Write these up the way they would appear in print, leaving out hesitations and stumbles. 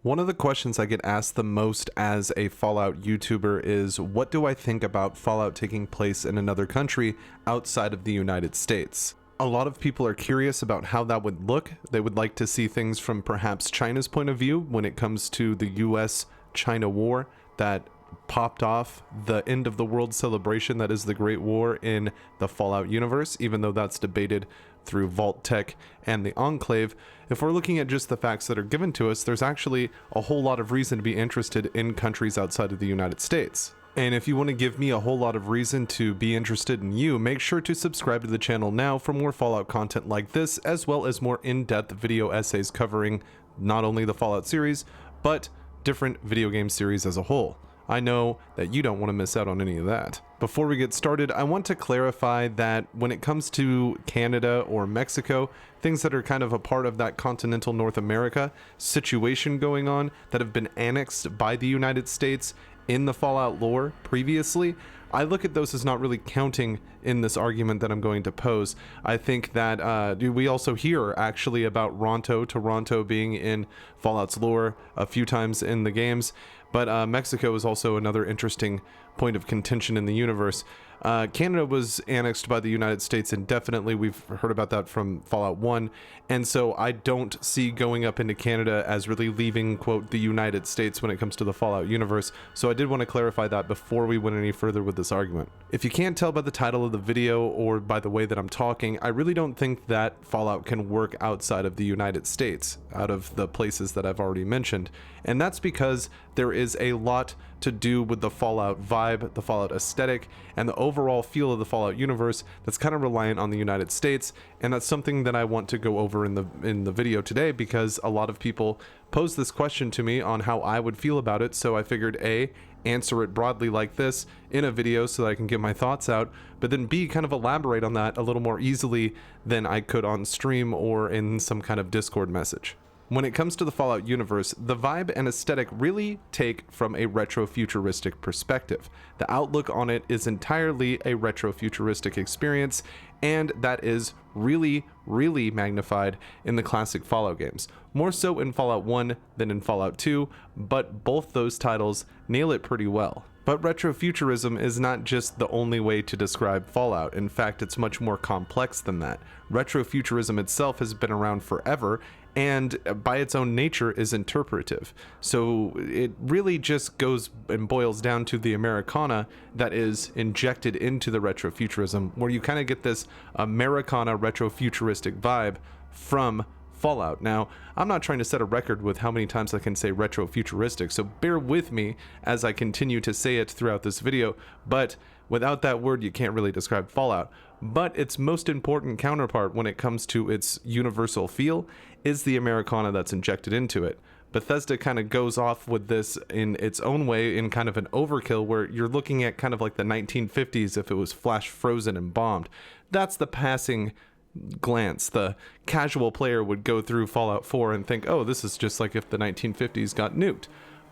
One of the questions I get asked the most as a Fallout YouTuber is, what do I think about Fallout taking place in another country outside of the United States? A lot of people are curious about how that would look. They would like to see things from perhaps China's point of view when it comes to the US-China war that popped off the end of the world celebration that is the Great War in the Fallout universe, even though that's debated through Vault Tech and the Enclave. If we're looking at just the facts that are given to us, there's actually a whole lot of reason to be interested in countries outside of the United States. And if you want to give me a whole lot of reason to be interested in you, make sure to subscribe to the channel now for more Fallout content like this, as well as more in-depth video essays covering not only the Fallout series, but different video game series as a whole. I know that you don't want to miss out on any of that. Before we get started, I want to clarify that when it comes to Canada or Mexico, things that are kind of a part of that continental North America situation going on that have been annexed by the United States in the Fallout lore previously, I look at those as not really counting in this argument that I'm going to pose. I think that we also hear actually about Toronto being in Fallout's lore a few times in the games, but Mexico is also another interesting point of contention in the universe. Canada was annexed by the United States indefinitely. We've heard about that from Fallout 1, and so I don't see going up into Canada as really leaving, quote, the United States when it comes to the Fallout universe, so I did want to clarify that before we went any further with this argument. If you can't tell by the title of the video or by the way that I'm talking, I really don't think that Fallout can work outside of the United States, out of the places that I've already mentioned, and that's because there is a lot to do with the Fallout vibe, the Fallout aesthetic, and the overall feel of the Fallout universe that's kind of reliant on the United States, and that's something that I want to go over in the video today, because a lot of people posed this question to me on how I would feel about it, so I figured A, answer it broadly like this in a video so that I can get my thoughts out, but then B, kind of elaborate on that a little more easily than I could on stream or in some kind of Discord message. When it comes to the Fallout universe, the vibe and aesthetic really take from a retro-futuristic perspective. The outlook on it is entirely a retro-futuristic experience, and that is really magnified in the classic Fallout games. More so in Fallout 1 than in Fallout 2, but both those titles nail it pretty well. But retrofuturism is not just the only way to describe Fallout. In fact, it's much more complex than that. Retrofuturism itself has been around forever, and by its own nature is interpretive. So it really just goes and boils down to the Americana that is injected into the retrofuturism, where you kind of get this Americana retrofuturistic vibe from Fallout. Now, I'm not trying to set a record with how many times I can say retrofuturistic, so bear with me as I continue to say it throughout this video, but without that word you can't really describe Fallout. But its most important counterpart when it comes to its universal feel is the Americana that's injected into it. Bethesda kind of goes off with this in its own way in kind of an overkill, where you're looking at kind of like the 1950s if it was flash frozen and bombed. That's the passing glance. The casual player would go through Fallout 4 and think, oh, this is just like if the 1950s got nuked.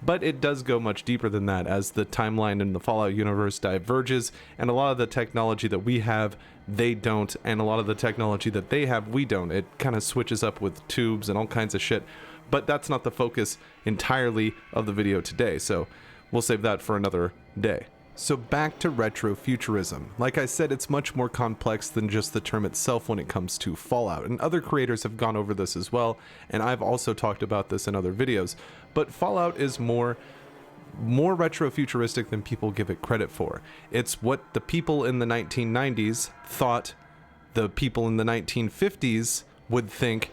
But it does go much deeper than that, as the timeline in the Fallout universe diverges, and a lot of the technology that we have, they don't, and a lot of the technology that they have, we don't. It kind of switches up with tubes and all kinds of shit, but that's not the focus entirely of the video today, so we'll save that for another day. So back to retrofuturism. Like I said, it's much more complex than just the term itself when it comes to Fallout, and other creators have gone over this as well, and I've also talked about this in other videos, but Fallout is more retrofuturistic than people give it credit for. It's what the people in the 1990s thought the people in the 1950s would think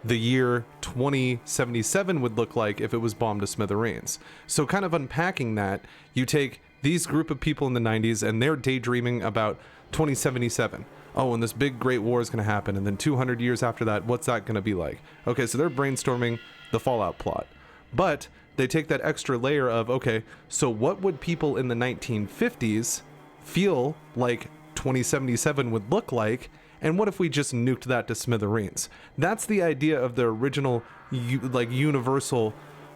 the year 2077 would look like if it was bombed to smithereens. So kind of unpacking that, you take these group of people in the 90s and they're daydreaming about 2077. Oh, and this big great war is going to happen, and then 200 years after that, what's that going to be like? Okay, so they're brainstorming the Fallout plot. But they take that extra layer of, okay, so what would people in the 1950s feel like 2077 would look like, and what if we just nuked that to smithereens? That's the idea of the original universal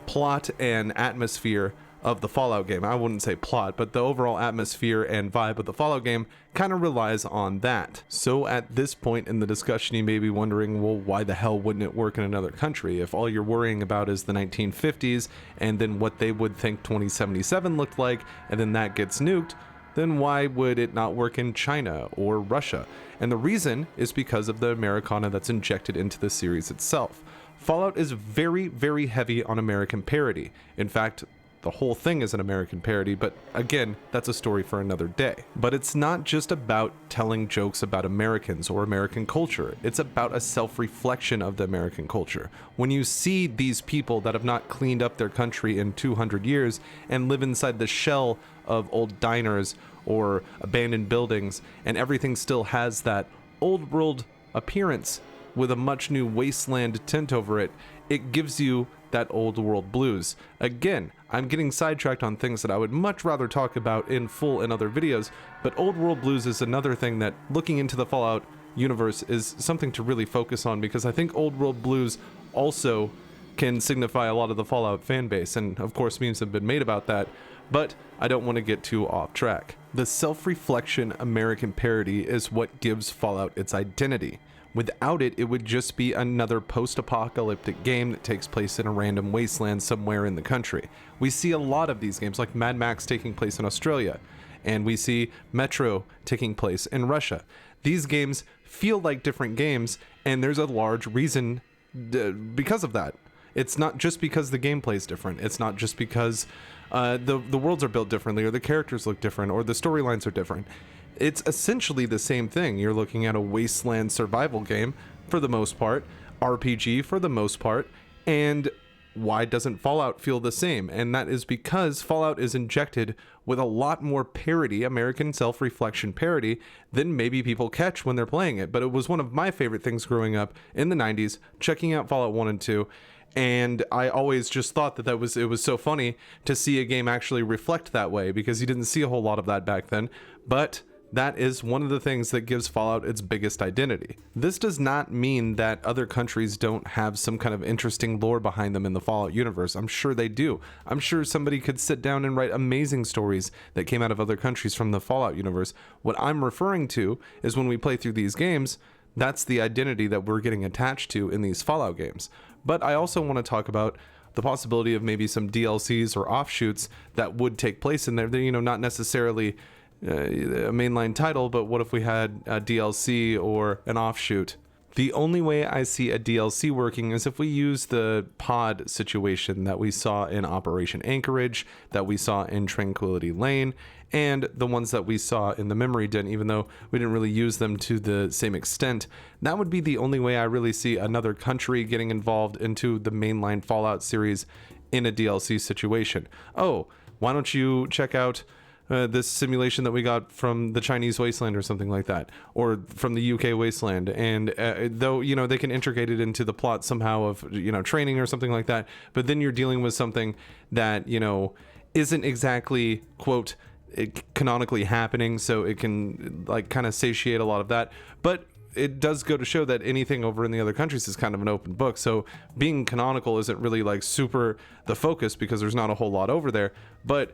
plot and atmosphere of the Fallout game. I wouldn't say plot, but the overall atmosphere and vibe of the Fallout game kind of relies on that. So at this point in the discussion, you may be wondering, well, why the hell wouldn't it work in another country? If all you're worrying about is the 1950s and then what they would think 2077 looked like, and then that gets nuked, then why would it not work in China or Russia? And the reason is because of the Americana that's injected into the series itself. Fallout is very, very heavy on American parody. In fact, the whole thing is an American parody, but again, that's a story for another day. But it's not just about telling jokes about Americans or American culture. It's about a self-reflection of the American culture. When you see these people that have not cleaned up their country in 200 years and live inside the shell of old diners or abandoned buildings, and everything still has that old world appearance with a much new wasteland tint over it, it gives you that old world blues. Again, I'm getting sidetracked on things that I would much rather talk about in full in other videos, but old world blues is another thing that, looking into the Fallout universe, is something to really focus on, because I think old world blues also can signify a lot of the Fallout fan base, and of course memes have been made about that, but I don't want to get too off track. The self-reflection American parody is what gives Fallout its identity. Without it, it would just be another post-apocalyptic game that takes place in a random wasteland somewhere in the country. We see a lot of these games, like Mad Max taking place in Australia, and we see Metro taking place in Russia. These games feel like different games, and there's a large reason because of that. It's not just because the gameplay is different. It's not just because the worlds are built differently, or the characters look different, or the storylines are different. It's essentially the same thing. You're looking at a wasteland survival game for the most part, RPG for the most part, and why doesn't Fallout feel the same? And that is because Fallout is injected with a lot more parody, American self-reflection parody, than maybe people catch when they're playing it. But it was one of my favorite things growing up in the 90s, checking out Fallout 1 and 2, and I always just thought that it was so funny to see a game actually reflect that way, because you didn't see a whole lot of that back then. But that is one of the things that gives Fallout its biggest identity. This does not mean that other countries don't have some kind of interesting lore behind them in the Fallout universe. I'm sure they do. I'm sure somebody could sit down and write amazing stories that came out of other countries from the Fallout universe. What I'm referring to is when we play through these games, that's the identity that we're getting attached to in these Fallout games. But I also want to talk about the possibility of maybe some DLCs or offshoots that would take place in there. They're, not necessarily a mainline title, but what if we had a DLC or an offshoot? The only way I see a DLC working is if we use the pod situation that we saw in Operation Anchorage, that we saw in Tranquility Lane, and the ones that we saw in the Memory Den, even though we didn't really use them to the same extent. That would be the only way I really see another country getting involved into the mainline Fallout series in a DLC situation. Oh, why don't you check out this simulation that we got from the Chinese wasteland or something like that, or from the UK wasteland, and though they can integrate it into the plot somehow of training or something like that, but then you're dealing with something that isn't exactly quote canonically happening, so it can like kind of satiate a lot of that. But it does go to show that anything over in the other countries is kind of an open book, so being canonical isn't really like super the focus, because there's not a whole lot over there. But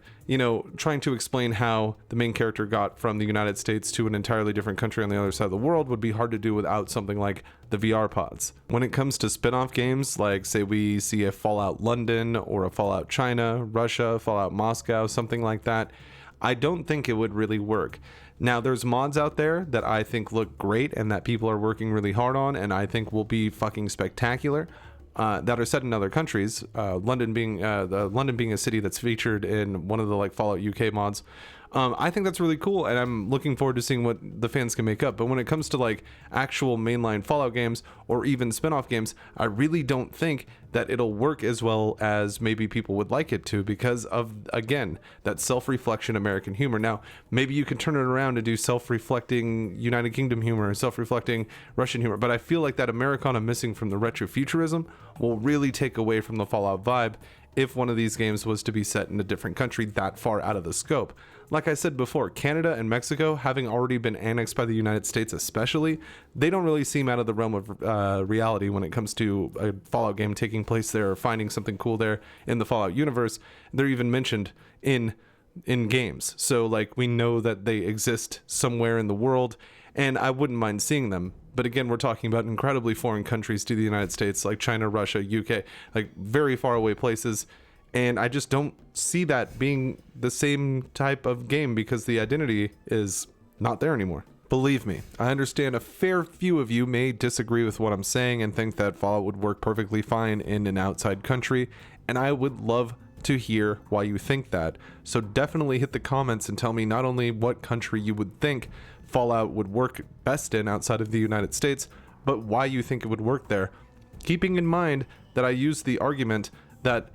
trying to explain how the main character got from the United States to an entirely different country on the other side of the world would be hard to do without something like the VR pods. When it comes to spin-off games, like say we see a Fallout London or a Fallout China, Russia, Fallout Moscow, something like that, I don't think it would really work. Now, there's mods out there that I think look great and that people are working really hard on, and I think will be fucking spectacular, that are set in other countries. London being a city that's featured in one of the like Fallout UK mods. I think that's really cool, and I'm looking forward to seeing what the fans can make up. But when it comes to like actual mainline Fallout games or even spin-off games, I really don't think that it'll work as well as maybe people would like it to, because of, again, that self-reflection American humor. Now, maybe you can turn it around and do self-reflecting United Kingdom humor, self-reflecting Russian humor, but I feel like that Americana missing from the retrofuturism will really take away from the Fallout vibe if one of these games was to be set in a different country that far out of the scope. Like I said before, Canada and Mexico, having already been annexed by the United States especially, they don't really seem out of the realm of reality when it comes to a Fallout game taking place there or finding something cool there in the Fallout universe. They're even mentioned in games. So like we know that they exist somewhere in the world, and I wouldn't mind seeing them. But again, we're talking about incredibly foreign countries to the United States, like China, Russia, UK, like very far away places. And I just don't see that being the same type of game because the identity is not there anymore. Believe me, I understand a fair few of you may disagree with what I'm saying and think that Fallout would work perfectly fine in an outside country, and I would love to hear why you think that. So definitely hit the comments and tell me not only what country you would think Fallout would work best in outside of the United States, but why you think it would work there. Keeping in mind that I use the argument that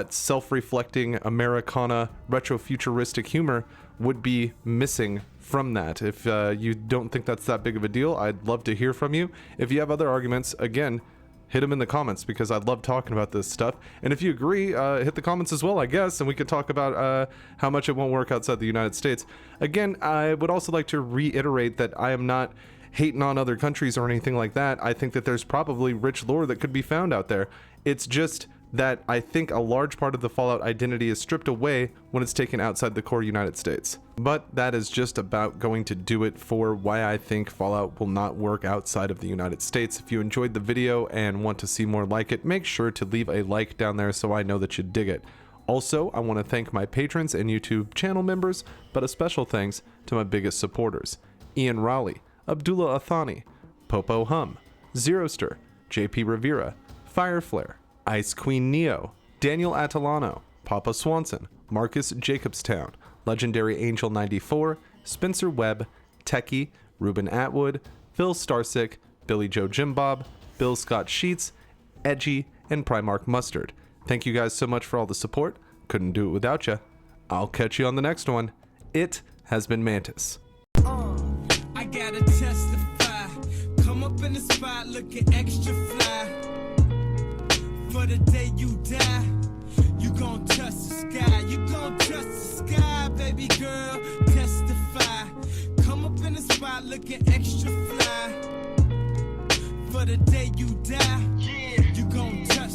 self-reflecting Americana retrofuturistic humor would be missing from that. If you don't think that's that big of a deal, I'd love to hear from you. If you have other arguments, again, hit them in the comments because I love talking about this stuff. And if you agree, hit the comments as well, I guess, and we could talk about how much it won't work outside the United States. Again, I would also like to reiterate that I am not hating on other countries or anything like that. I think that there's probably rich lore that could be found out there. It's just that I think a large part of the Fallout identity is stripped away when it's taken outside the core United States. But that is just about going to do it for why I think Fallout will not work outside of the United States. If you enjoyed the video and want to see more like it, make sure to leave a like down there so I know that you dig it. Also, I want to thank my patrons and YouTube channel members, but a special thanks to my biggest supporters: Ian Raleigh, Abdullah Athani, Popo Hum, Zeroster, JP Rivera, Fireflare, Ice Queen Neo, Daniel Atalano, Papa Swanson, Marcus Jacobstown, Legendary Angel 94, Spencer Webb, Techie, Ruben Atwood, Phil Starsick, Billy Joe Jimbob, Bill Scott Sheets, Edgy, and Primark Mustard. Thank you guys so much for all the support. Couldn't do it without you. I'll catch you on the next one. It has been Mantis. I gotta testify. Come up in the spot looking extra fly. For the day you die, you gon' touch the sky. You gon' touch the sky, baby girl. Testify. Come up in the spot looking extra fly. For the day you die.